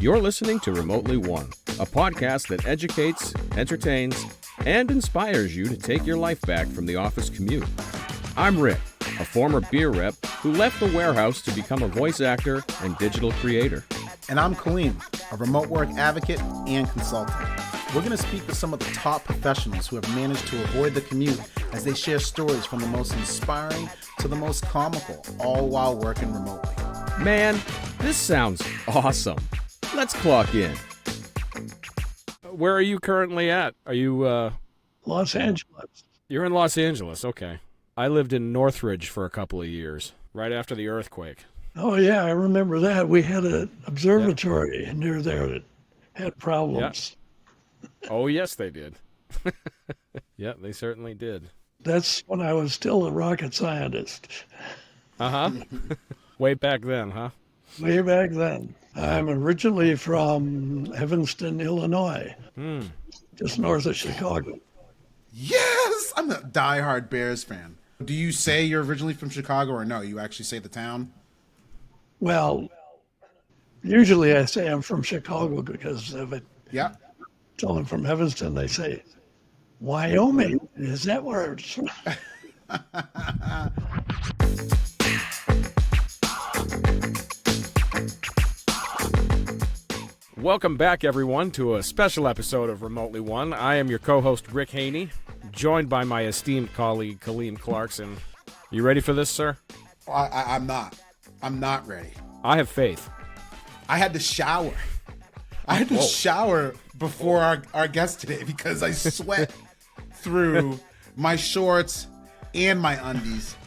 You're listening to Remotely One, a podcast that educates, entertains, and inspires you to take your life back from the office commute. I'm Rick, a former beer rep who left the warehouse to become a voice actor and digital creator. And I'm Kaleem, a remote work advocate and consultant. We're going to speak with some of the top professionals who have managed to avoid the commute as they share stories from the most inspiring to the most comical, all while working remotely. Man, this sounds awesome. Let's clock in. Where are you currently at? Are you, Los Angeles. You're in Los Angeles, okay. I lived in Northridge for a couple of years, right after the earthquake. Oh, yeah, I remember that. We had an observatory near there that had problems. Oh, yes, they did. Yeah, they certainly did. That's when I was still a rocket scientist. Uh-huh. Way back then, huh? Way back then. I'm originally from Evanston, Illinois, just north of Chicago. Yes! I'm a diehard Bears fan. Do you say you're originally from Chicago or no? You actually say the town? Well, usually I say I'm from Chicago because if I tell them from Evanston, they say, Wyoming, is that where it's from? Welcome back, everyone, to a special episode of Remotely One. I am your co-host, Rick Haney, joined by my esteemed colleague, Kaleem Clarkson. You ready for this, sir? I'm not. I'm not ready. I have faith. I had to shower. I had to shower before our guest today because I sweat through my shorts and my undies.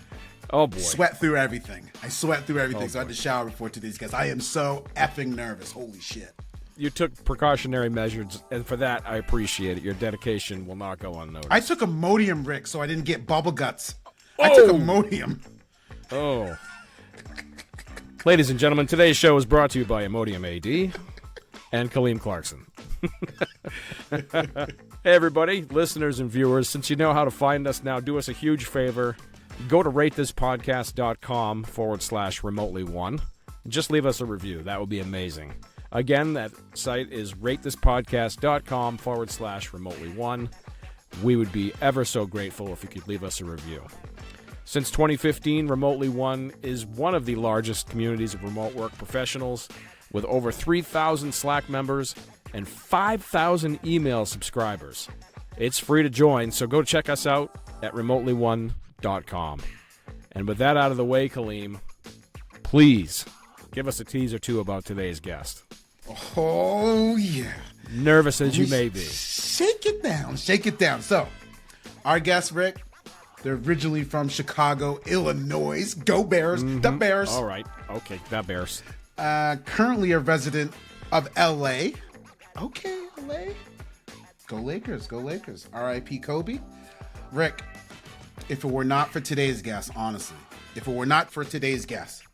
Oh, boy. Sweat through everything. I sweat through everything, so I had boy. to shower before today's guest. I am so effing nervous. Holy shit. You took precautionary measures, and for that, I appreciate it. Your dedication will not go unnoticed. I took Imodium, Rick, so I didn't get bubble guts. I took Imodium. Oh. Ladies and gentlemen, today's show is brought to you by Imodium AD and Kaleem Clarkson. Hey, everybody, listeners and viewers, since you know how to find us now, do us a huge favor. Go to ratethispodcast.com/remotely one. Just leave us a review. That would be amazing. Again, that site is ratethispodcast.com/remotely one. We would be ever so grateful if you could leave us a review. Since 2015, Remotely One is one of the largest communities of remote work professionals with over 3,000 Slack members and 5,000 email subscribers. It's free to join, so go check us out at remotelyone.com. And with that out of the way, Kaleem, please give us a tease or two about today's guest. Oh, yeah. Nervous as you may be. Shake it down. Shake it down. So, our guest, Rick, they're originally from Chicago, Illinois. Go Bears. The Bears. All right. Okay, the Bears. Currently a resident of L.A. Okay, L.A. Go Lakers. Go Lakers. R.I.P. Kobe. Rick, if it were not for today's guest, honestly, if it were not for today's guest,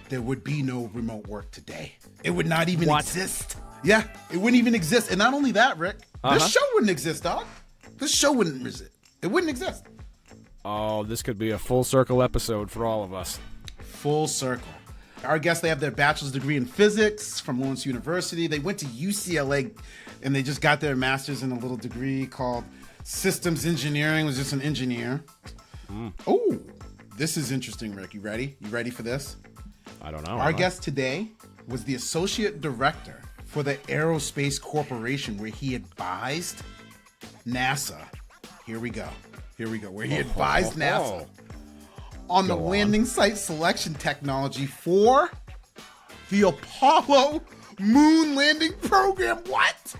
there would be no remote work today. It would not even exist. Yeah, it wouldn't even exist. And not only that, Rick, this show wouldn't exist, dog. This show wouldn't exist. It wouldn't exist. Oh, this could be a full circle episode for all of us. Full circle. Our guests, they have their bachelor's degree in physics from Lawrence University. They went to UCLA and they just got their master's in a little degree called systems engineering. Was just an engineer. Oh, this is interesting, Rick. You ready? You ready for this? I don't know. Our guest today was the associate director for the Aerospace Corporation, where he advised NASA. Here we go. Where he advised NASA on the landing site selection technology for the Apollo moon landing program. What?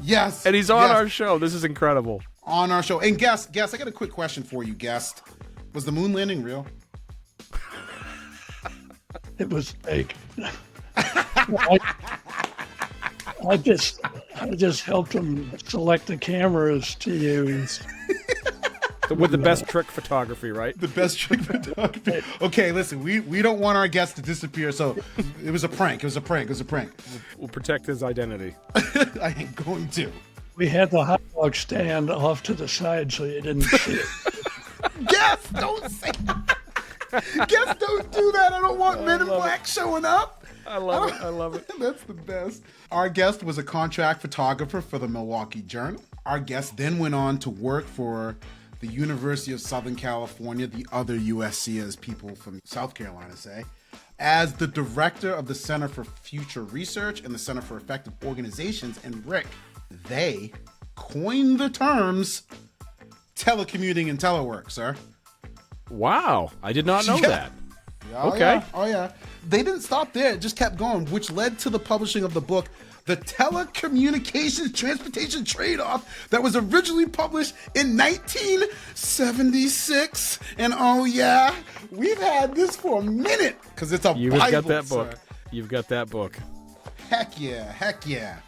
Yes. And he's on our show. This is incredible. On our show. And guest, I got a quick question for you, guest. Was the moon landing real? It was fake. I just helped them select the cameras to use. With the best trick photography, right? The best trick photography. Okay, listen, we don't want our guest to disappear, so it was a prank. We'll protect his identity. I ain't going to. We had the hot dog stand off to the side so you didn't see it. Guess don't say that. Guess don't do that. I don't want Men in Black showing up. I love it. I love it. That's the best. Our guest was a contract photographer for the Milwaukee Journal. Our guest then went on to work for the University of Southern California, the other USC, as people from South Carolina say, as the director of the Center for Future Research and the Center for Effective Organizations. And Rick, they coined the terms telecommuting and telework, sir. Wow. I did not know that. Oh, okay. Yeah. Oh, yeah. They didn't stop there. It just kept going, which led to the publishing of the book, The Telecommunications Transportation Trade-Off, that was originally published in 1976. And oh, yeah, we've had this for a minute because it's a Bible. You've got that book. You've got that book. Heck yeah. Heck yeah.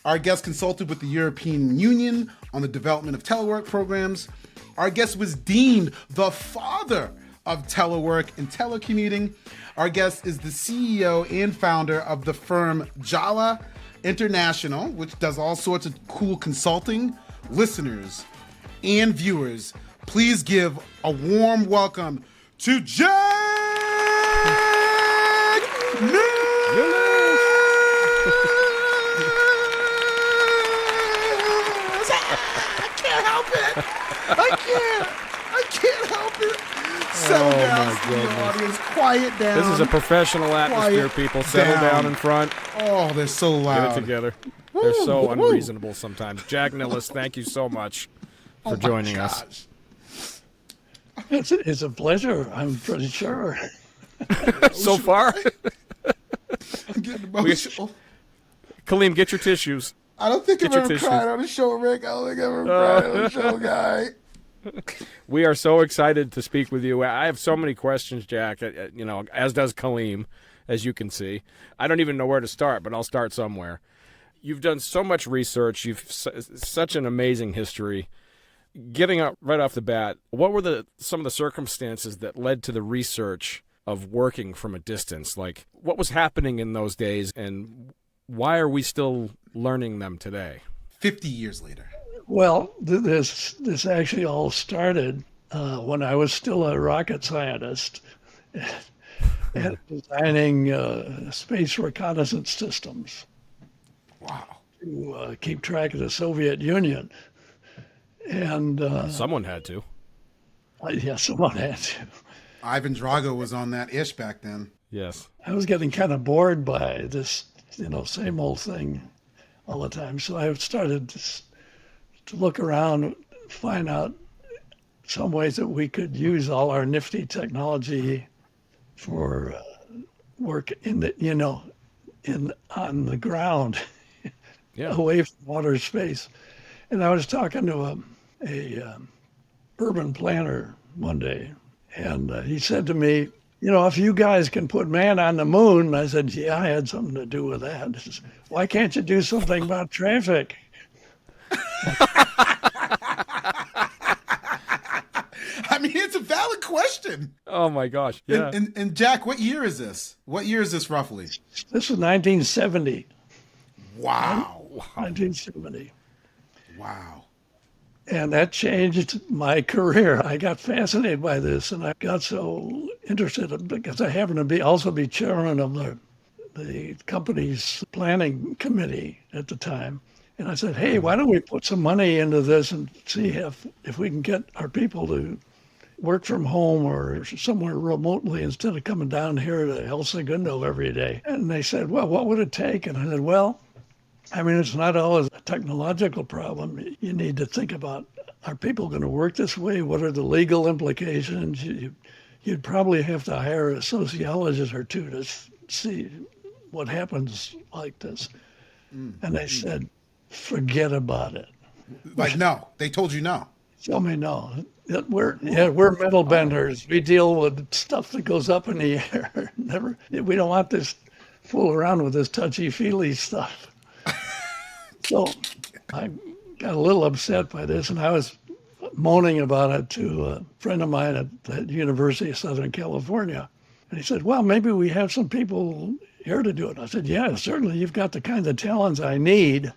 Our guest consulted with the European Union on the development of telework programs. Our guest was deemed the father of telework and telecommuting. Our guest is the CEO and founder of the firm JALA International, which does all sorts of cool consulting. Listeners and viewers, please give a warm welcome to Jack Nilles! I can't help it. I can't help it. Settle down, studio audience. Quiet down. This is a professional atmosphere, people. Settle down in front. Oh, they're so loud. Get it together. They're so unreasonable sometimes. Jack Nilles, thank you so much for joining us. It's a pleasure, I'm pretty sure. So far? I'm getting emotional. Kaleem, get your tissues. I don't think I've ever cried on a show, Rick. I don't think I've ever cried on a show, guy. We are so excited to speak with you. I have so many questions, Jack, as does Kaleem, as you can see. I don't even know where to start, but I'll start somewhere. You've done so much research. You've such an amazing history. Getting out right off the bat, what were some of the circumstances that led to the research of working from a distance? Like, what was happening in those days, and why are we still learning them today? 50 years later. Well, this actually all started when I was still a rocket scientist and designing space reconnaissance systems. Wow. To keep track of the Soviet Union. And someone had to. Yeah, someone had to. Ivan Drago was on that ish back then. Yes. I was getting kind of bored by this, same old thing all the time. So I started to look around, find out some ways that we could use all our nifty technology for work in the, on the ground, away from water space. And I was talking to a urban planner one day, and he said to me, if you guys can put man on the moon, and I said, yeah, I had something to do with that. He says, why can't you do something about traffic? I mean, it's a valid question. Oh my gosh! Yeah. And Jack, what year is this? What year is this roughly? This was 1970. Wow. 1970. Wow. And that changed my career. I got fascinated by this, and I got so interested because I happened to also be chairman of the company's planning committee at the time. And I said, hey, why don't we put some money into this and see if we can get our people to work from home or somewhere remotely instead of coming down here to El Segundo every day. And they said, well, what would it take? And I said, well, it's not always a technological problem. You need to think about, are people going to work this way? What are the legal implications? You'd probably have to hire a sociologist or two to see what happens like this. And they said, forget about it. Like, no, they told you no. Tell me no. We're metal benders. We deal with stuff that goes up in the air. We don't want this fool around with this touchy-feely stuff. So I got a little upset by this, and I was moaning about it to a friend of mine at the University of Southern California. And he said, well, maybe we have some people here to do it. I said, yeah, certainly you've got the kind of talents I need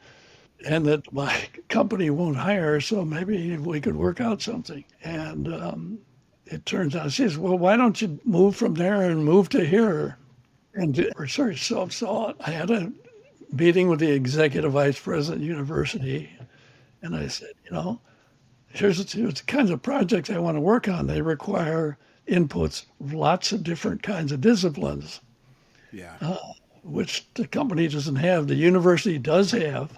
and that my company won't hire, so maybe we could work out something. And it turns out, she says, well, why don't you move from there and move to here? and did research. So I had a meeting with the executive vice president of the university, and I said, here's the kinds of projects I want to work on. They require inputs of lots of different kinds of disciplines, Yeah. which the company doesn't have. The university does have.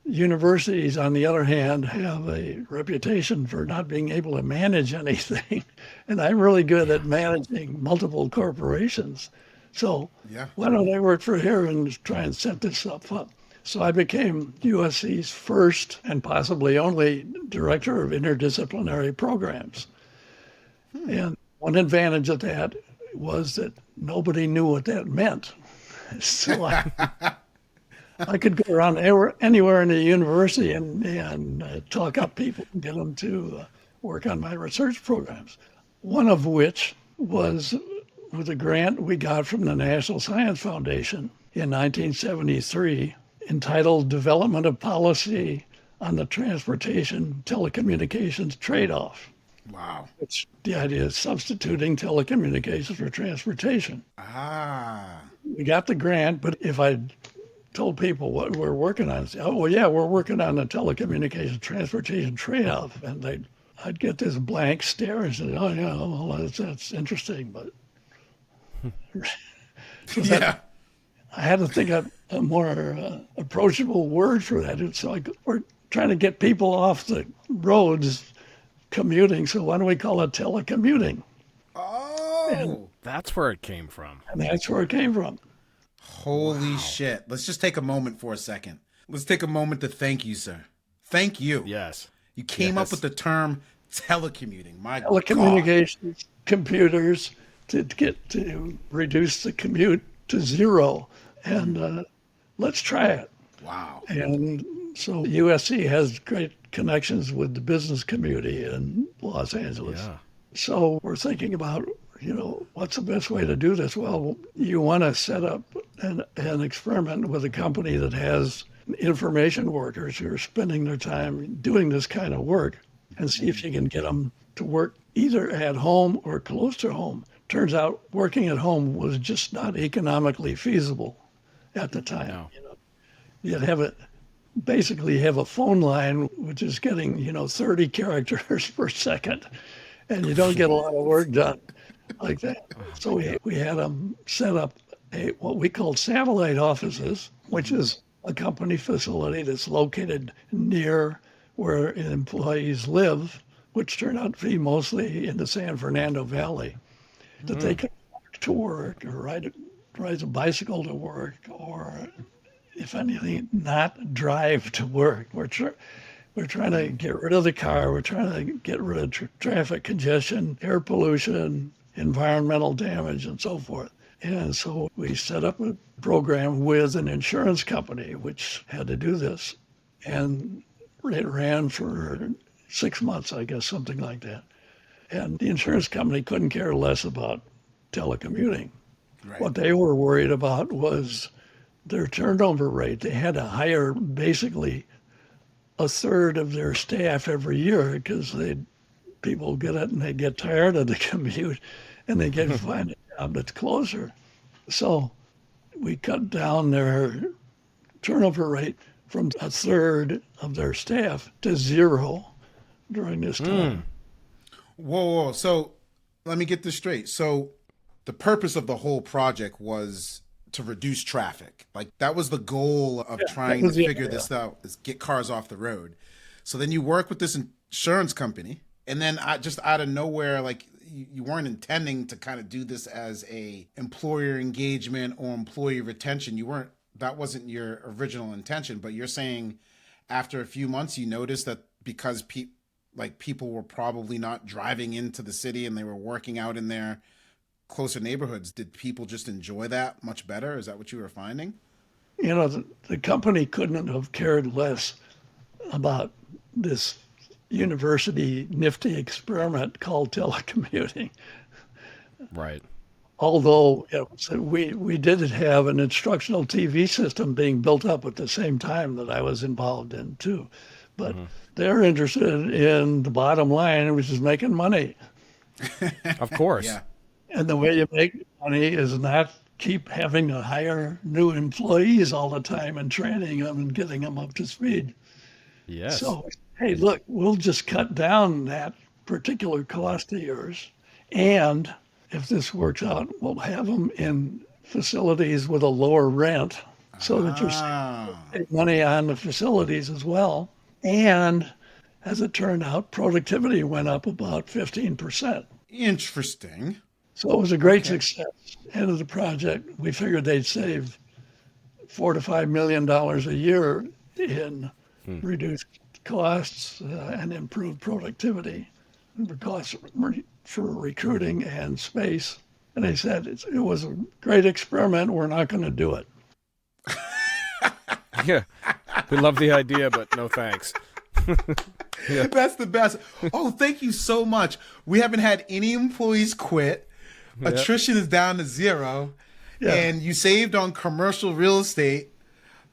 Universities, on the other hand, have a reputation for not being able to manage anything. And I'm really good at managing multiple corporations. So Yeah. why don't I work for here and try and set this stuff up? So I became USC's first and possibly only director of interdisciplinary programs. And one advantage of that was that nobody knew what that meant. So I could go around anywhere in the university and talk up people and get them to work on my research programs. One of which was with a grant we got from the National Science Foundation in 1973 entitled Development of Policy on the Transportation Telecommunications Trade-off. Wow. Which the idea is substituting telecommunications for transportation. Ah. We got the grant, but if I told people what we're working on, say, oh, well, yeah, we're working on the telecommunications transportation trade-off, and I'd get this blank stare and say, oh, yeah, well, that's interesting, but Yeah. I had to think of a more approachable word for that. So we're trying to get people off the roads commuting, so why don't we call it telecommuting? Oh. That's where it came from. And that's where it came from. Holy shit. Let's just take a moment for a second. Let's take a moment to thank you, sir. Thank you. Yes. You came up with the term telecommuting. My Telecommunications, God. computers, to reduce the commute to zero. And let's try it. Wow. And so USC has great connections with the business community in Los Angeles. Yeah. So we're thinking about, what's the best way to do this? Well, you want to set up an experiment with a company that has information workers who are spending their time doing this kind of work and see if you can get them to work either at home or close to home. Turns out working at home was just not economically feasible at the time. No. You'd basically have a phone line which is getting 30 characters per second, and you don't get a lot of work done like that. So we had them set up what we called satellite offices, which is a company facility that's located near where employees live, which turned out to be mostly in the San Fernando Valley, that they could walk to work or ride a bicycle to work, or if anything, not drive to work. We're trying to get rid of the car. We're trying to get rid of traffic congestion, air pollution, environmental damage, and so forth. And so we set up a program with an insurance company which had to do this. And it ran for 6 months, I guess, something like that. And the insurance company couldn't care less about telecommuting. Right. What they were worried about was their turnover rate. They had to hire basically a third of their staff every year because people get it and they get tired of the commute and they get find a job that's closer. So we cut down their turnover rate from a third of their staff to zero during this time. Whoa. So let me get this straight. So the purpose of the whole project was to reduce traffic. Like that was the goal of trying to figure this out, is get cars off the road. So then you work with this insurance company, and then just out of nowhere, like you weren't intending to kind of do this as a employer engagement or employee retention. That wasn't your original intention, but you're saying after a few months, you noticed that because people were probably not driving into the city and they were working out in their closer neighborhoods, did people just enjoy that much better? Is that what you were finding? The company couldn't have cared less about this university nifty experiment called telecommuting. Right. Although we did have an instructional TV system being built up at the same time that I was involved in too. But they're interested in the bottom line, which is making money. Of course. Yeah. And the way you make money is not keep having to hire new employees all the time and training them and getting them up to speed. Yes. So, hey, look, we'll just cut down that particular cost of yours. And if this works out, we'll have them in facilities with a lower rent so that you're Ah, saving money on the facilities as well. And as it turned out, productivity went up about 15%. interesting. So it was a great Okay. success. End of the project, we figured they'd save $4 to $5 million a year in reduced costs and improved productivity, and the costs for recruiting and space. And they said it was a great experiment. We're not going to do it. Yeah. We love the idea, but no thanks. Yeah. That's the best. Oh, thank you so much. We haven't had any employees quit. Attrition is down to 0. Yeah. And you saved on commercial real estate.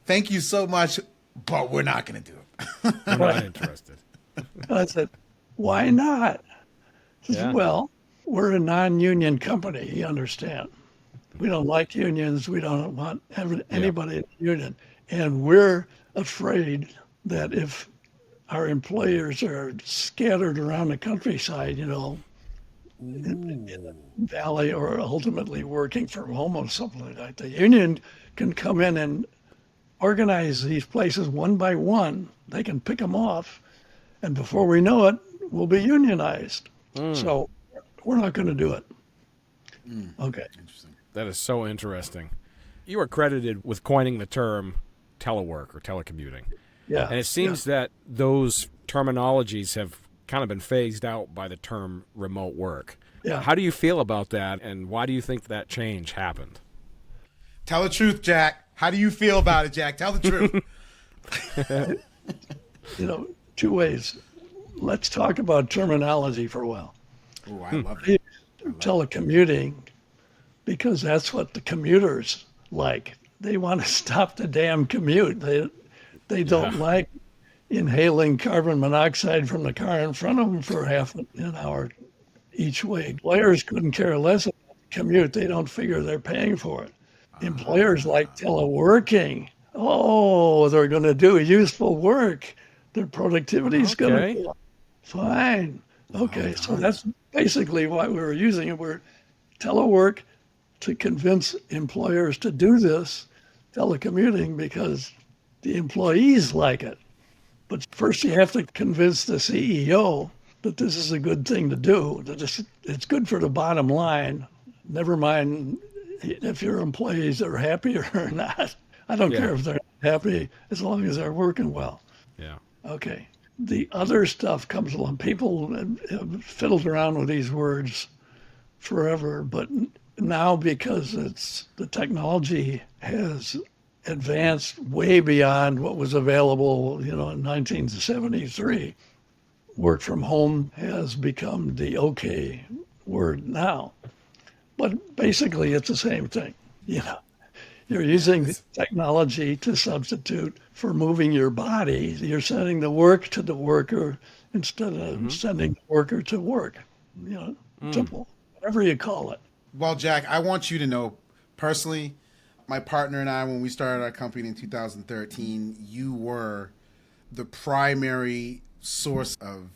Thank you so much, but we're not going to do it. I'm not interested. I said, why not? He said, Yeah. well, we're a non-union company, you understand. We don't like unions. We don't want anybody in the union. And we're afraid that if our employers are scattered around the countryside, in the valley or ultimately working from home or something like that, the union can come in and organize these places one by one. They can pick them off. And before we know it, we'll be unionized. So we're not going to do it. Okay. Interesting. That is so interesting. You are credited with coining the term telework or telecommuting. Yeah. And it seems that those terminologies have kind of been phased out by the term remote work. Yeah. How do you feel about that, and why do you think that change happened? Tell the truth, Jack. How do you feel about it, Jack? Tell the truth. Two ways. Let's talk about terminology for a while. Oh, I love it. Telecommuting, because that's what the commuters like. They want to stop the damn commute. They don't like inhaling carbon monoxide from the car in front of them for half an hour each way. Employers couldn't care less about the commute. They don't figure they're paying for it. Employers like teleworking. Oh, they're going to do useful work. Their productivity is going Okay. to go up. Fine. Okay, so that's basically why we were using it. We're telework to convince employers to do this telecommuting because the employees like it. But first you have to convince the CEO that this is a good thing to do, that it's good for the bottom line. Never mind if your employees are happy or not. I don't care if they're happy as long as they're working well. Yeah. Okay. The other stuff comes along. People have fiddled around with these words forever, but now because the technology has advanced way beyond what was available, in 1973, work from home has become the okay word now. But basically, it's the same thing. You're using technology to substitute for moving your body. You're sending the work to the worker instead of sending the worker to work. Simple, whatever you call it. Well, Jack, I want you to know personally, my partner and I, when we started our company in 2013, you were the primary source of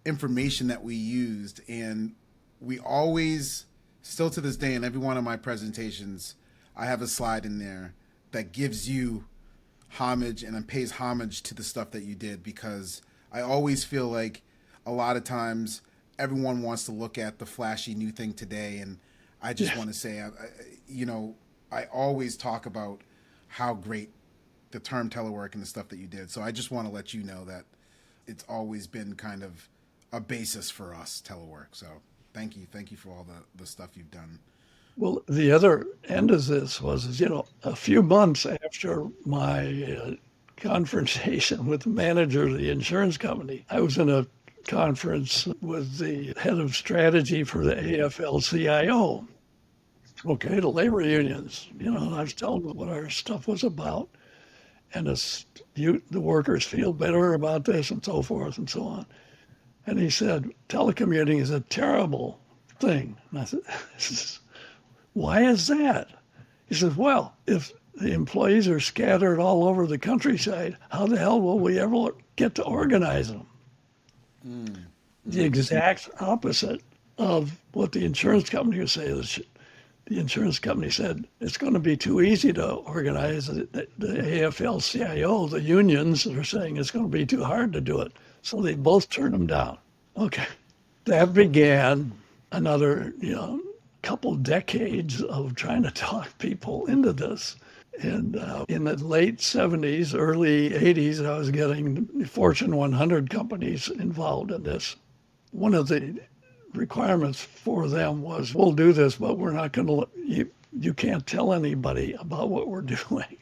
information that we used. And we always, still to this day, in every one of my presentations, I have a slide in there that gives you homage and pays homage to the stuff that you did, because I always feel like a lot of times everyone wants to look at the flashy new thing today. And I just want to say, I always talk about how great the term telework and the stuff that you did. So I just want to let you know that it's always been kind of a basis for us, telework. So thank you. Thank you for all the stuff you've done. Well, the other end of this was, a few months after my confrontation with the manager of the insurance company, I was in a conference with the head of strategy for the AFL-CIO. Okay, the labor unions, and I was telling them what our stuff was about. And the workers feel better about this and so forth and so on. And he said, telecommuting is a terrible thing. And I said, why is that? He says, well, if the employees are scattered all over the countryside, how the hell will we ever get to organize them? The exact opposite of what the insurance company was saying. The insurance company said it's going to be too easy to organize. The AFL-CIO, the unions, are saying it's going to be too hard to do it. So they both turned them down. Okay. That began another, couple decades of trying to talk people into this. And in the late 70s, early 80s, I was getting Fortune 100 companies involved in this. One of the requirements for them was, we'll do this, but we're not going to, you can't tell anybody about what we're doing.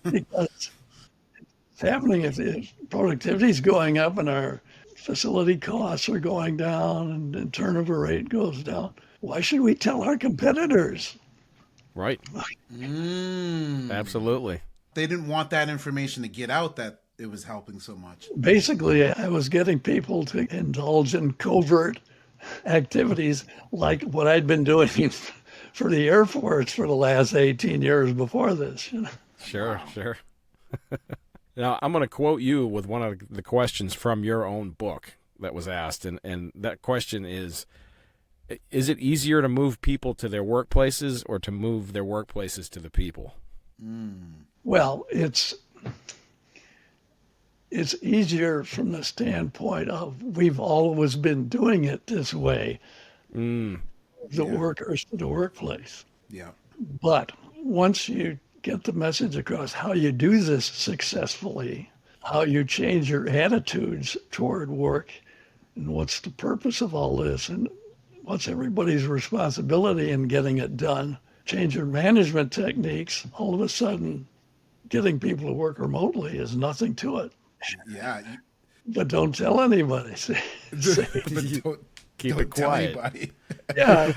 Because it's happening, if productivity is going up and our facility costs are going down and turnover rate goes down, why should we tell our competitors? Right. Absolutely. They didn't want that information to get out that it was helping so much. Basically, I was getting people to indulge in covert activities like what I'd been doing for the Air Force for the last 18 years before this. Sure. Now, I'm going to quote you with one of the questions from your own book that was asked, and that question is it easier to move people to their workplaces or to move their workplaces to the people? Well, it's easier from the standpoint of we've always been doing it this way, the workers to the workplace. Yeah. But once you get the message across how you do this successfully, how you change your attitudes toward work, and what's the purpose of all this, and what's everybody's responsibility in getting it done, change your management techniques, all of a sudden getting people to work remotely is nothing to it. Yeah. But don't tell anybody. But Keep don't it tell quiet. anybody. Yeah.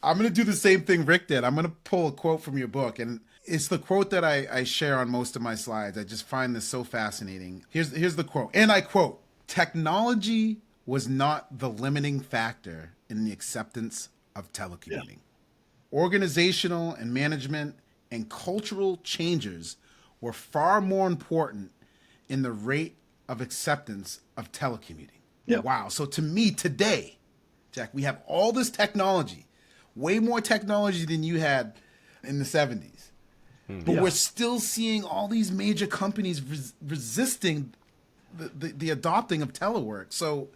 I'm going to do the same thing Rick did. I'm going to pull a quote from your book, and it's the quote that I share on most of my slides. I just find this so fascinating. Here's the quote, and I quote, "Technology was not the limiting factor in the acceptance of telecommuting. Yeah. Organizational and management and cultural changes were far more important in the rate of acceptance of telecommuting." Yeah. Wow. So to me today, Jack, we have all this technology, way more technology than you had in the 70s. But we're still seeing all these major companies resisting the adopting of telework. So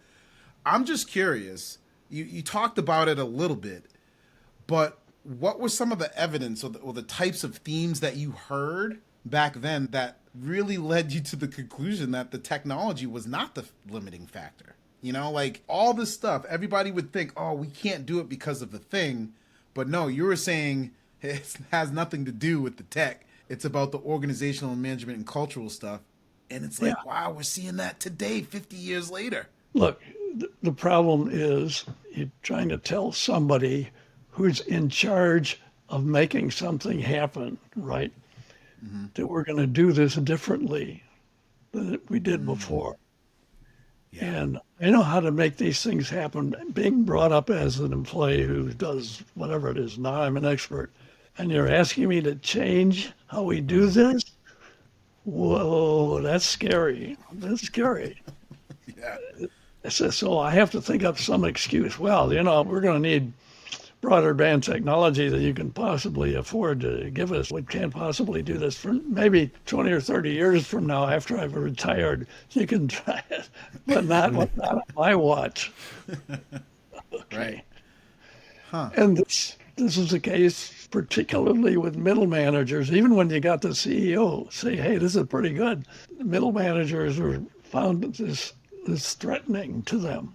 I'm just curious, you talked about it a little bit, but what were some of the evidence or the types of themes that you heard back then that really led you to the conclusion that the technology was not the limiting factor? Like all this stuff, everybody would think, oh, we can't do it because of the thing. But no, you were saying it has nothing to do with the tech. It's about the organizational and management and cultural stuff. And it's like, wow, we're seeing that today, 50 years later. Look, the problem is you're trying to tell somebody who's in charge of making something happen, right? Mm-hmm. That we're going to do this differently than we did before. Yeah. And I know how to make these things happen. Being brought up as an employee who does whatever it is, now I'm an expert. And you're asking me to change how we do this? Whoa, that's scary. That's scary. Yeah. So I have to think up some excuse. Well, we're going to need broadband technology that you can possibly afford to give us. We can't possibly do this for maybe 20 or 30 years from now after I've retired. You can try it, but not on my watch. Okay. Right. Huh. And this is the case particularly with middle managers. Even when you got the CEO say, hey, this is pretty good, the middle managers were found this threatening to them.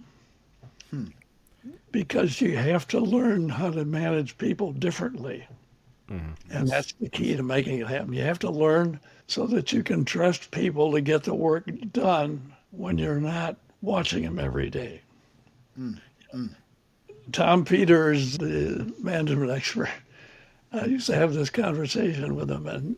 Because you have to learn how to manage people differently. Mm-hmm. And that's the key to making it happen. You have to learn so that you can trust people to get the work done when you're not watching them every day. Mm-hmm. Tom Peters, the management expert, I used to have this conversation with him, and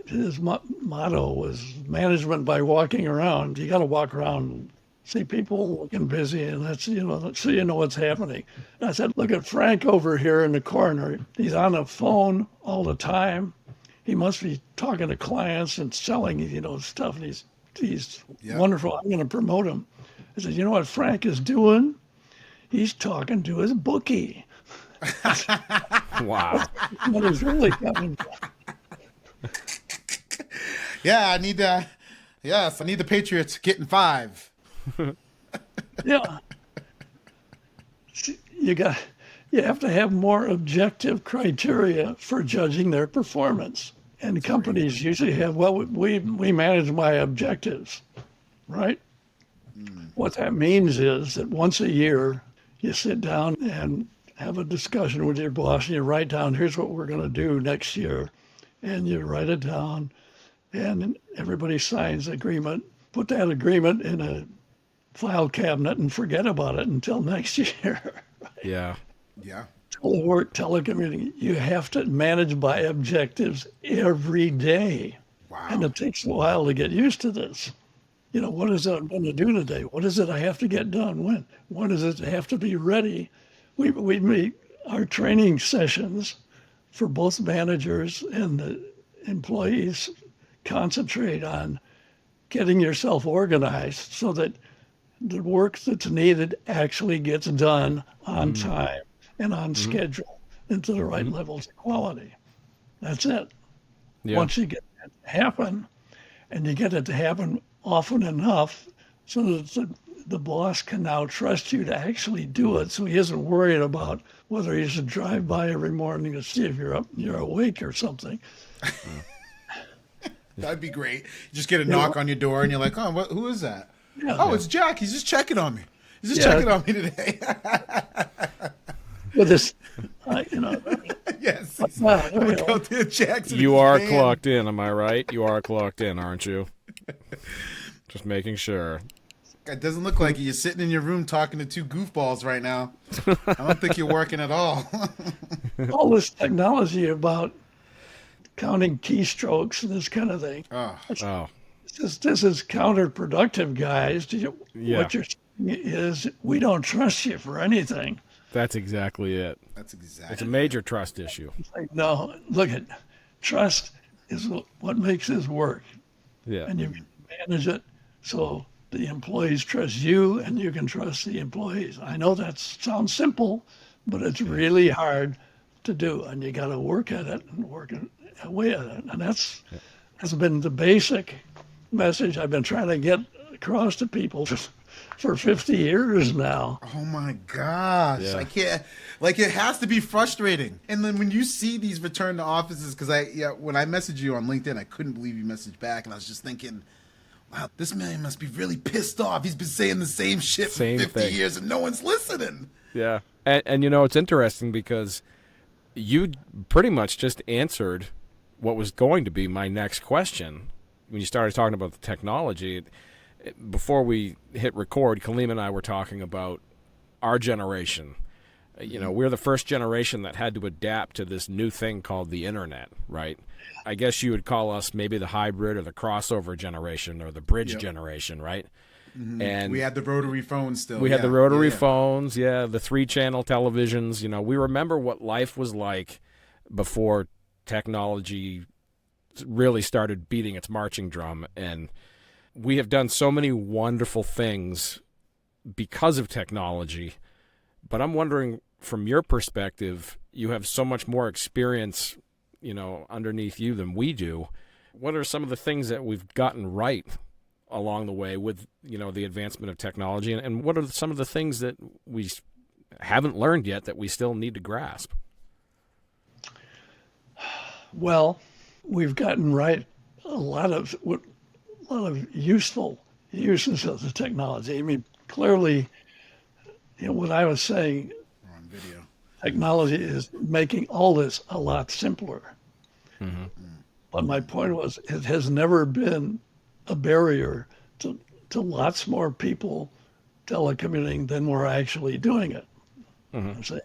his motto was management by walking around. You got to walk around See people looking busy, and that's, so you know what's happening. And I said, look at Frank over here in the corner. He's on the phone all the time. He must be talking to clients and selling, stuff. And he's wonderful. I'm going to promote him. I said, you know what Frank is doing? He's talking to his bookie. Wow. What is really coming from. Yeah, I need the Patriots getting 5. Yeah. You have to have more objective criteria for judging their performance. And companies usually have, we manage my objectives, right? What that means is that once a year, you sit down and have a discussion with your boss, and you write down, here's what we're going to do next year. And you write it down, and everybody signs the agreement. Put that agreement in a file cabinet and forget about it until next year. Yeah. Yeah. Telework, telecommuting, you have to manage by objectives every day. Wow. And it takes a while to get used to this. What is it I'm going to do today? What is it I have to get done? When? What does it have to be ready? We make our training sessions for both managers and the employees concentrate on getting yourself organized so that the work that's needed actually gets done on time and on schedule and to the right levels of quality. That's it. Yeah. Once you get that to happen, and you get it to happen often enough so that the boss can now trust you to actually do it, so he isn't worried about whether he should drive by every morning to see if you're awake or something. That'd be great. You just get a knock on your door, and you're like, "Oh, who is that?" Yeah. Oh, it's Jack. He's just checking on me. He's just checking on me today. With this, Yes. Look Out there, Jackson. You are clocked in, am I right? You are clocked in, aren't you? Just making sure. It doesn't look like you're sitting in your room talking to 2 goofballs right now. I don't think you're working at all. all this technology about counting keystrokes and this kind of thing. Oh. This is counterproductive, guys. Yeah. What you're saying is we don't trust you for anything. That's exactly it. That's exactly. It's a major trust issue. It's like, no, look at trust is what makes this work. Yeah. And you manage it so the employees trust you and you can trust the employees. I know that sounds simple, but it's really hard to do. And you got to work at it and work away at it. And that's been the basic message I've been trying to get across to people for 50 years now. Oh my gosh. Yeah. I can't, it has to be frustrating. And then when you see these return to offices, because when I messaged you on LinkedIn, I couldn't believe you messaged back. And I was just thinking, wow, this man must be really pissed off. He's been saying the same shit for 50 years and no one's listening. Yeah. And it's interesting because you pretty much just answered what was going to be my next question when you started talking about the technology. Before we hit record, Kaleem and I were talking about our generation. We're the first generation that had to adapt to this new thing called the internet, right? I guess you would call us maybe the hybrid or the crossover generation or the bridge generation, right? Mm-hmm. And we had the rotary phones still. We had the rotary phones, the 3-channel televisions. We remember what life was like before technology really started beating its marching drum. And we have done so many wonderful things because of technology. But I'm wondering, from your perspective, you have so much more experience, underneath you than we do. What are some of the things that we've gotten right along the way with, the advancement of technology? And what are some of the things that we haven't learned yet that we still need to grasp? Well, we've gotten right a lot of useful uses of the technology. I mean, clearly, what I was saying, We're on video. Technology is making all this a lot simpler. Mm-hmm. But my point was, it has never been a barrier to lots more people telecommuting than we're actually doing it. Mm-hmm.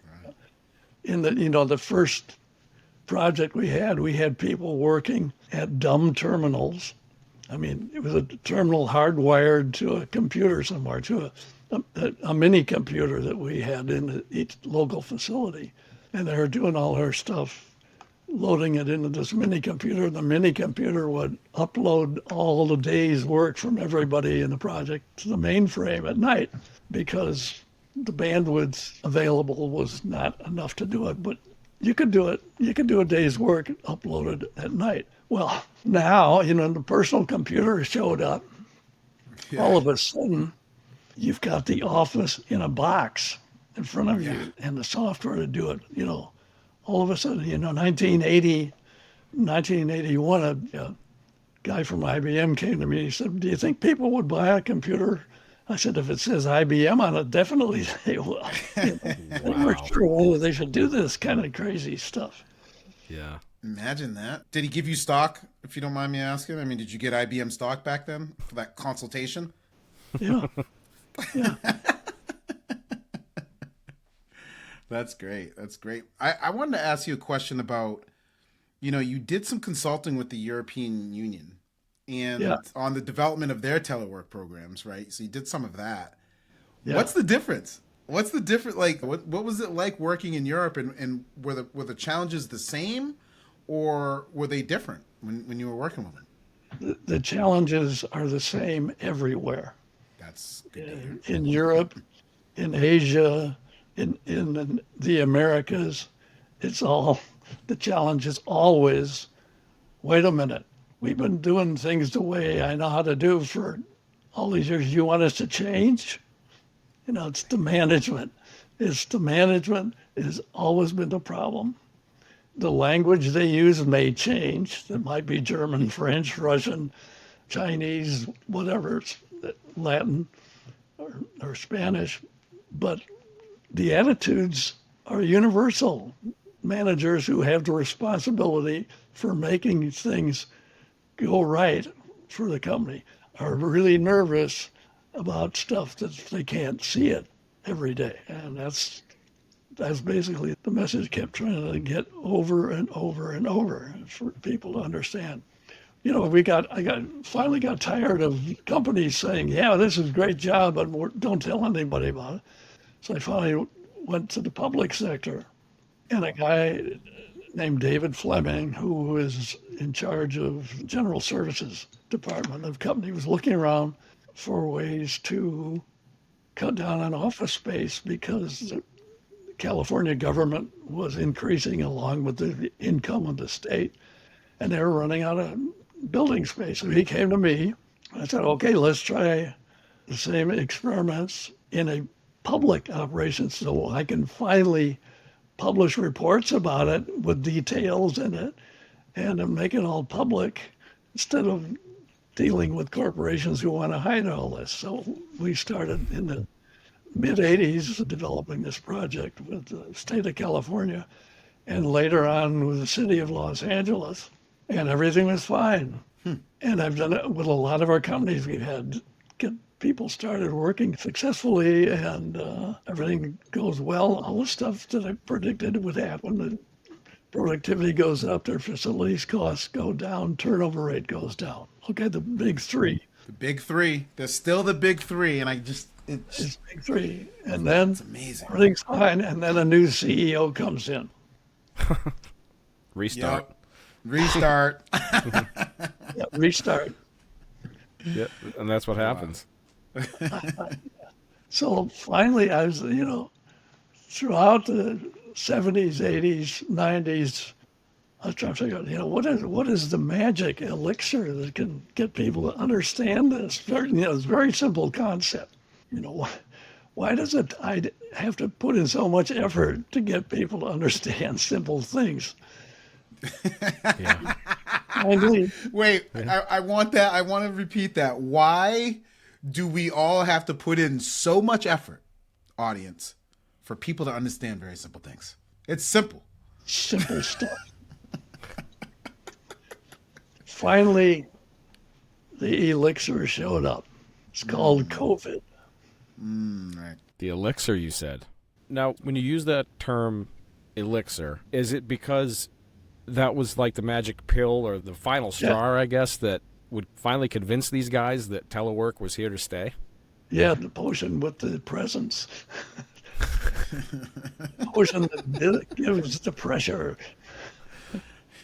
In the first project we had people working at dumb terminals. I mean, it was a terminal hardwired to a computer somewhere, to a mini computer that we had in each local facility. And they were doing all our stuff, loading it into this mini computer. The mini computer would upload all the day's work from everybody in the project to the mainframe at night because the bandwidth available was not enough to do it. But you could do it. You could do a day's work uploaded at night. Well, now, the personal computer showed up. Yeah. All of a sudden, you've got the office in a box in front of you and the software to do it. All of a sudden, 1981, a guy from IBM came to me. He said, "Do you think people would buy a computer?" I said, "If it says IBM on it, definitely they will." They weren't sure whether they should do this kind of crazy stuff. Yeah. Imagine that. Did he give you stock, if you don't mind me asking? I mean, did you get IBM stock back then for that consultation? Yeah. Yeah. That's great. That's great. I wanted to ask you a question about, you did some consulting with the European Union and on the development of their telework programs, right? So you did some of that. Yeah. What's the difference? What's the difference? Like, what was it like working in Europe, and were the challenges the same, or were they different when you were working with them? The challenges are the same everywhere. That's good. In Europe, in Asia, in the Americas, the challenge is always, wait a minute, we've been doing things the way I know how to do for all these years. You want us to change? It's the management. The management has always been the problem. The language they use may change. It might be German, French, Russian, Chinese, whatever, Latin or Spanish, but the attitudes are universal. Managers who have the responsibility for making things go right for the company are really nervous about stuff that they can't see it every day. And that's basically the message kept trying to get over and over and over for people to understand. I finally got tired of companies saying, "Yeah, this is a great job, but don't tell anybody about it." So I finally went to the public sector, and a guy named David Fleming, who is in charge of General Services Department of company, was looking around for ways to cut down on office space because the California government was increasing along with the income of the state, and they were running out of building space. So he came to me. I said, "Okay, let's try the same experiments in a public operation so I can finally publish reports about it with details in it and make it all public instead of dealing with corporations who want to hide all this." So we started in the mid-'80s developing this project with the state of California and later on with the city of Los Angeles, and everything was fine. And I've done it with a lot of our companies. We've had people started working successfully, and everything goes well. All the stuff that I predicted would happen. The productivity goes up, their facilities costs go down, turnover rate goes down. Okay, the big three. The big three. There's still the big three, and it's big three. And then it's amazing. Everything's fine, and then a new CEO comes in. Restart. Yep. Restart. Yeah, restart. Yeah, and that's what happens. So finally, I was, throughout the 70s, 80s, 90s, I was trying to figure out, what is the magic elixir that can get people to understand this? It's a very simple concept. Why does I have to put in so much effort to get people to understand simple things? Yeah. Wait, I want that. I want to repeat that. Why do we all have to put in so much effort, audience, for people to understand very simple things? It's simple. Simple stuff. Finally, the elixir showed up. It's called COVID. Right. The elixir, you said. Now, when you use that term elixir, is it because that was like the magic pill or the final straw, I guess, that would finally convince these guys that telework was here to stay? Yeah, the potion with the presence. Potion that gives the pressure.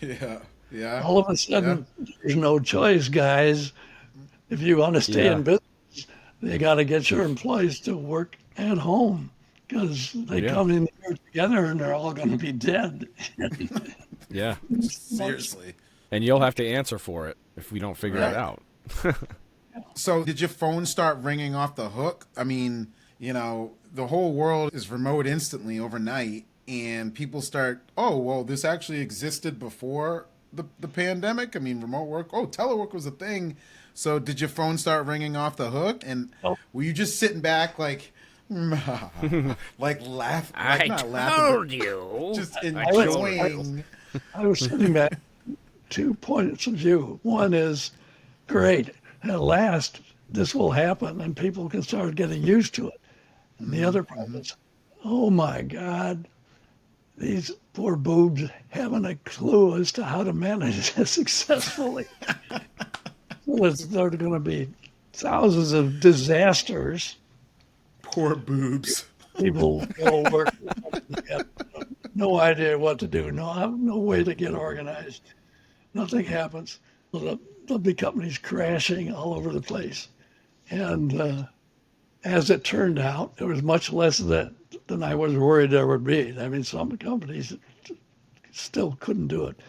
Yeah. Yeah. All of a sudden, there's no choice, guys. If you want to stay in business, you got to get your employees to work at home because they come in here together and they're all going to be dead. Yeah. Seriously. And you'll have to answer for it if we don't figure it out. So did your phone start ringing off the hook? I mean, you know, the whole world is remote instantly overnight, and people start, oh, well, this actually existed before the pandemic. I mean, remote work. Oh, telework was a thing. So did your phone start ringing off the hook? And were you just sitting back like laugh? Like not laughing, you. just enjoying. I was sitting back, 2 points of view. One is, great, at last this will happen and people can start getting used to it. And the other problem is, oh my God, these poor boobs haven't a clue as to how to manage this successfully. Well, there are going to be thousands of disasters. Poor boobs. People go work, have no idea what to do, no way to get organized. Nothing happens. There'll be companies crashing all over the place. And as it turned out, there was much less of that than I was worried there would be. I mean, some companies still couldn't do it.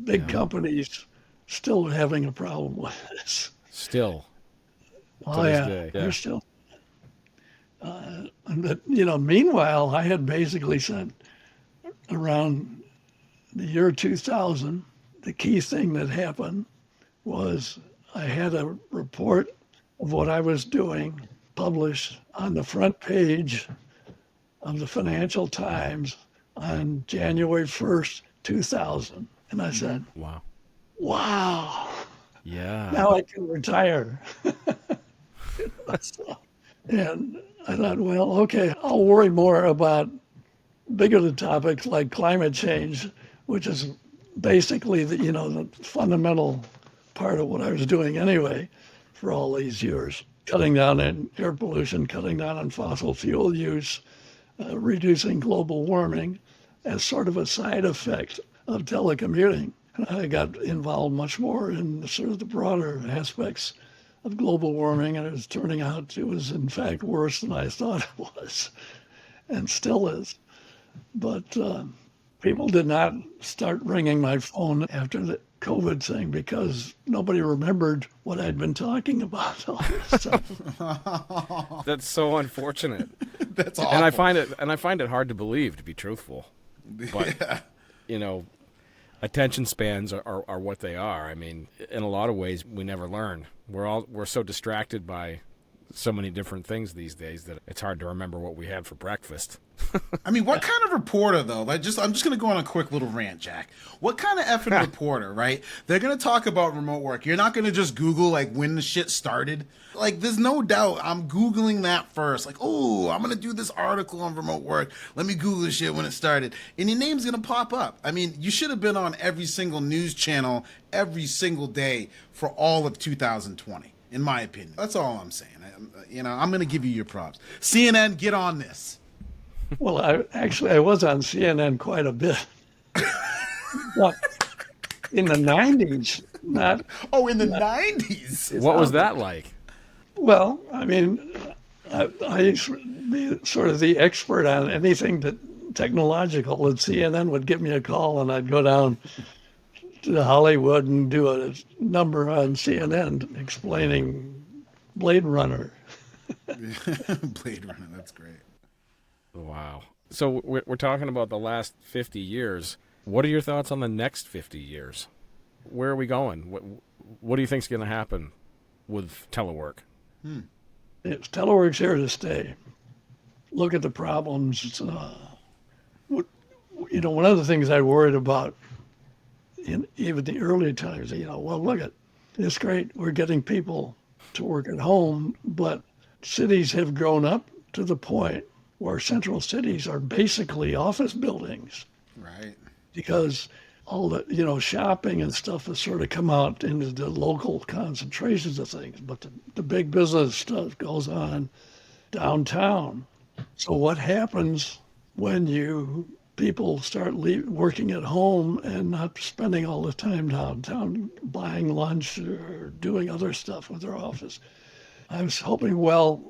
Big companies still having a problem with this. Still. Oh, yeah. They're still. Meanwhile, I had basically sent around the year 2000, the key thing that happened was I had a report of what I was doing published on the front page of the Financial Times on January 1st, 2000. And I said, wow. Yeah. Now I can retire. And I thought, well, okay, I'll worry more about bigger topics like climate change, which is basically the fundamental part of what I was doing anyway for all these years. Cutting down on air pollution, cutting down on fossil fuel use, reducing global warming as sort of a side effect of telecommuting. And I got involved much more in sort of the broader aspects of global warming, and it was turning out it was in fact worse than I thought it was, and still is. But people did not start ringing my phone after the COVID thing because nobody remembered what I'd been talking about all this stuff. That's so unfortunate. That's awful. And I find it hard to believe, to be truthful. But attention spans are what they are. I mean, in a lot of ways, we never learn. We're so distracted by so many different things these days that it's hard to remember what we had for breakfast. I mean, what kind of reporter, though? I'm just going to go on a quick little rant, Jack. What kind of effing reporter, right? They're going to talk about remote work. You're not going to just Google, like, when the shit started. Like, there's no doubt I'm Googling that first. Like, oh, I'm going to do this article on remote work. Let me Google this shit when it started. And your name's going to pop up. I mean, you should have been on every single news channel every single day for all of 2020, in my opinion. That's all I'm saying. I'm going to give you your props. CNN, get on this. Well, I was on CNN quite a bit. But in the 90s, not... Oh, in the 90s? What was that like? Well, I mean, I used to be sort of the expert on anything technological, and CNN would give me a call, and I'd go down to Hollywood and do a number on CNN explaining Blade Runner. Blade Runner, that's great. Wow. So we're talking about the last 50 years. What are your thoughts on the next 50 years? Where are we going? What do you think's going to happen with telework? Telework's here to stay. Look at the problems. One of the things I worried about in even the early times, well, look at it's great. We're getting people to work at home, but cities have grown up to the point where central cities are basically office buildings. Right. Because all the, shopping and stuff has sort of come out into the local concentrations of things, but the big business stuff goes on downtown. So what happens when people start working at home and not spending all the time downtown buying lunch or doing other stuff with their office? I was hoping, well,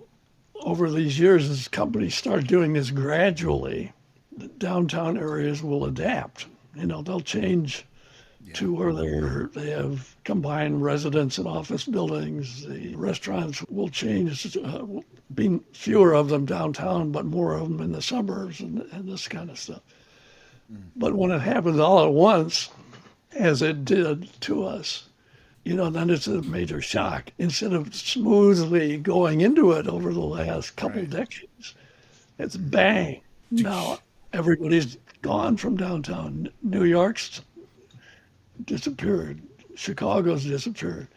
over these years, as companies start doing this gradually, the downtown areas will adapt. They'll change to where they have combined residence and office buildings. The restaurants will change, being fewer of them downtown, but more of them in the suburbs and this kind of stuff. But when it happens all at once, as it did to us, then it's a major shock. Instead of smoothly going into it over the last couple decades, it's bang. Now everybody's gone from downtown. New York's disappeared. Chicago's disappeared.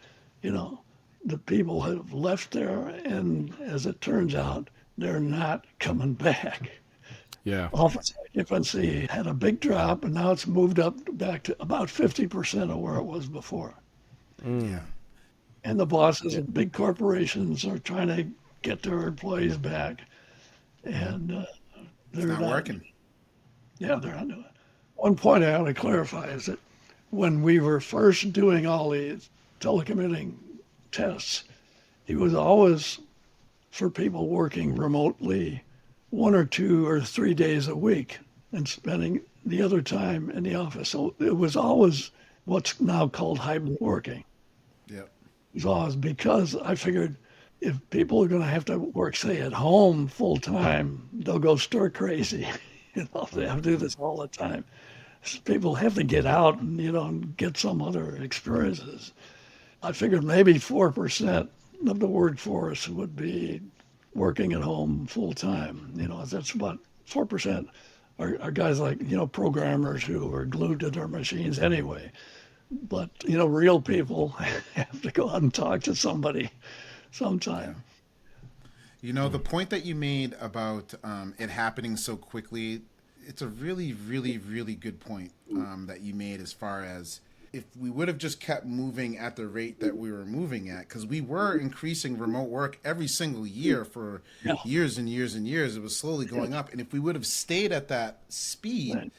The people have left there, and as it turns out, they're not coming back. Yeah. Office occupancy had a big drop, and now it's moved up back to about 50% of where it was before. Yeah. And the bosses of big corporations are trying to get their employees back, and they're Not working. Yeah, they're not doing it. One point I want to clarify is that when we were first doing all these telecommuting tests, it was always for people working remotely 1 or 2 or 3 days a week and spending the other time in the office. So it was always what's now called hybrid working. Yep. It was always because I figured if people are going to have to work, say, at home full time, they'll go stir crazy. They have to do this all the time. So people have to get out and, and get some other experiences. I figured maybe 4% of the workforce would be working at home full time. That's about 4% are guys like, programmers who are glued to their machines anyway. But, real people have to go out and talk to somebody sometime. The point that you made about it happening so quickly, it's a really, really, really good point that you made as far as if we would have just kept moving at the rate that we were moving at, because we were increasing remote work every single year for years and years and years. It was slowly going up. And if we would have stayed at that speed,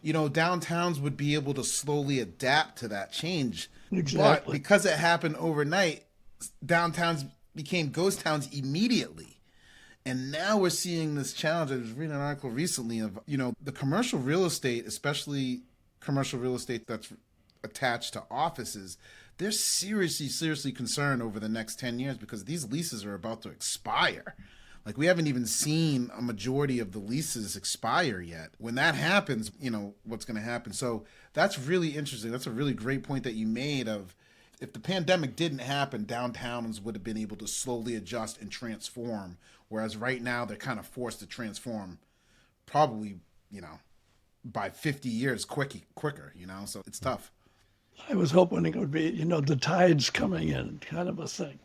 downtowns would be able to slowly adapt to that change. Exactly. But because it happened overnight, downtowns became ghost towns immediately. And now we're seeing this challenge. I was reading an article recently of, the commercial real estate, especially commercial real estate that's attached to offices. They're seriously concerned over the next 10 years because these leases are about to expire. Like, we haven't even seen a majority of the leases expire yet. When that happens, what's going to happen. So that's really interesting. That's a really great point that you made of, if the pandemic didn't happen, downtowns would have been able to slowly adjust and transform. Whereas right now they're kind of forced to transform probably, by 50 years quicker, so it's tough. I was hoping it would be, the tides coming in kind of a thing.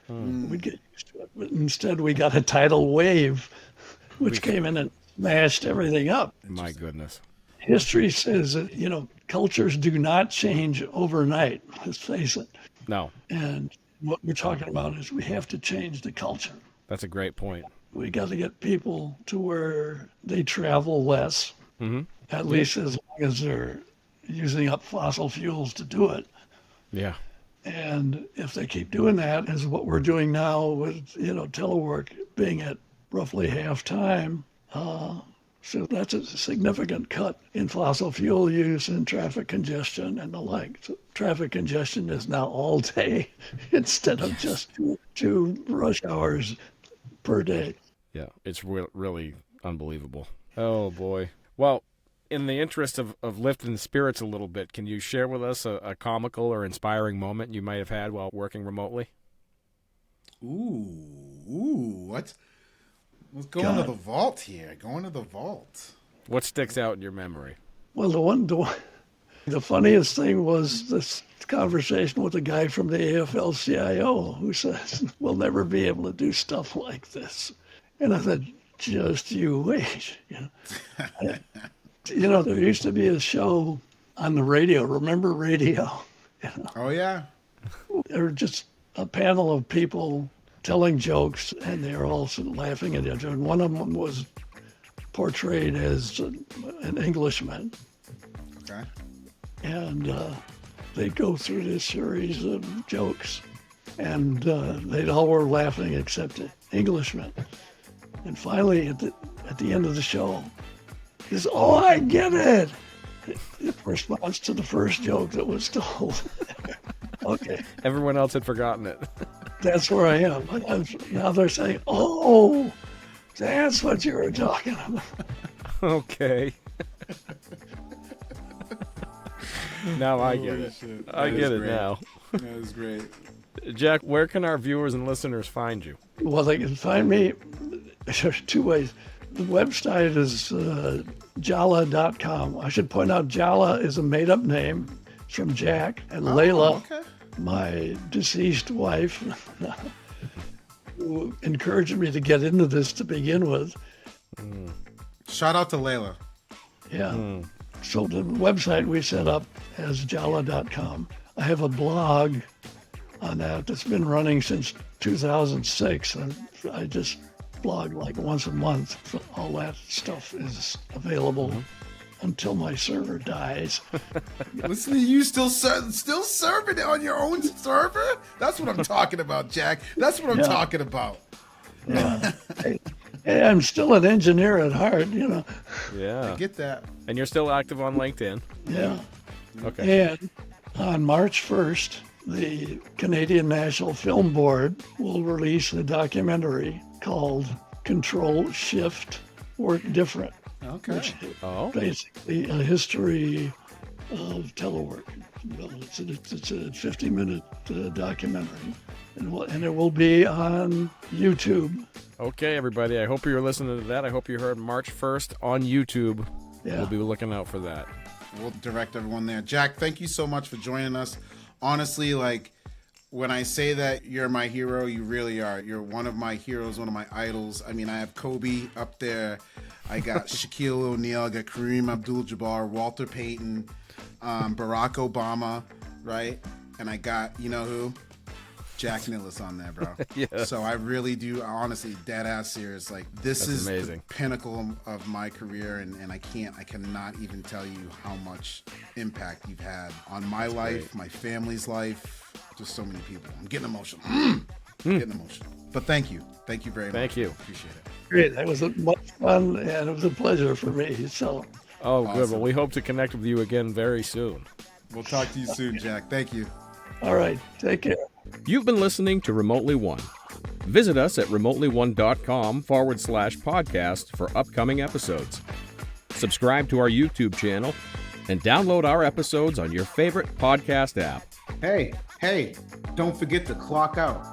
We'd get used to it. But instead we got a tidal wave, which came in and smashed everything up. My goodness. History says that, cultures do not change overnight, let's face it. No. And what we're talking about is we have to change the culture. That's a great point. We got to get people to where they travel less, at least as long as they're using up fossil fuels to do it. Yeah. And if they keep doing that, as what we're doing now with, telework being at roughly half time, so that's a significant cut in fossil fuel use and traffic congestion and the like. So traffic congestion is now all day instead of just two rush hours per day. Yeah, it's really unbelievable. Oh, boy. Well, in the interest of lifting spirits a little bit, can you share with us a comical or inspiring moment you might have had while working remotely? Let's go into the vault here. Go into the vault. What sticks out in your memory? Well, the funniest thing was this conversation with a guy from the AFL-CIO who says, we'll never be able to do stuff like this. And I said, just you wait. There used to be a show on the radio. Remember radio? Oh, yeah. There were just a panel of people telling jokes, and they were all sort of laughing at each other. And one of them was portrayed as an Englishman. Okay. And they'd go through this series of jokes, and they all were laughing except the Englishman. And finally, at the end of the show, he says, "Oh, I get it!" In response to the first joke that was told. Okay. Everyone else had forgotten it. That's where I am. Now they're saying, "Oh, that's what you were talking about." Okay. Now I get it. Shit. I That get is it great. now. That is great. Jack, where can our viewers and listeners find you? Well, they can find me. There's two ways. The website is JALA.com. I should point out JALA is a made-up name. It's from Jack and Layla, Okay. my deceased wife, who encouraged me to get into this to begin with. Shout out to Layla. Yeah. So the website we set up as JALA.com. I have a blog on that that's been running since 2006. And I just blog like once a month. So all that stuff is available until my server dies. Listen to you still serving it on your own server? That's what I'm talking about, Jack. That's what I'm talking about. Yeah. Hey, I'm still an engineer at heart, Yeah. I get that. And you're still active on LinkedIn. Yeah. Okay. And on March 1st, the Canadian National Film Board will release a documentary called Control, Shift, Work Different, Okay. which is Oh. basically a history of telework. Well, it's a 50-minute documentary, and it will be on YouTube. Okay, everybody. I hope you're listening to that. I hope you heard March 1st on YouTube. Yeah. We'll be looking out for that. We'll direct everyone there. Jack, thank you so much for joining us. Honestly, like, when I say that you're my hero, you really are. You're one of my heroes, one of my idols. I mean, I have Kobe up there. I got Shaquille O'Neal. I got Kareem Abdul-Jabbar, Walter Payton, Barack Obama, right? And I got, you know who? Jack Nilles on there, bro. Yeah. So I really do, honestly, dead ass serious. Like, this That's is amazing. the pinnacle of my career, and I cannot even tell you how much impact you've had on my life, my family's life, just so many people. I'm getting emotional. Getting emotional. But thank you very much. Thank you. Appreciate it. Great. That was much fun, and it was a pleasure for me. So, Oh, good. Awesome. Well, we hope to connect with you again very soon. We'll talk to you soon, Jack. Thank you. all right. Take care. You've been listening to Remotely One. Visit us at remotely1.com/podcast for upcoming episodes. Subscribe to our YouTube channel and download our episodes on your favorite podcast app. Hey, don't forget to clock out.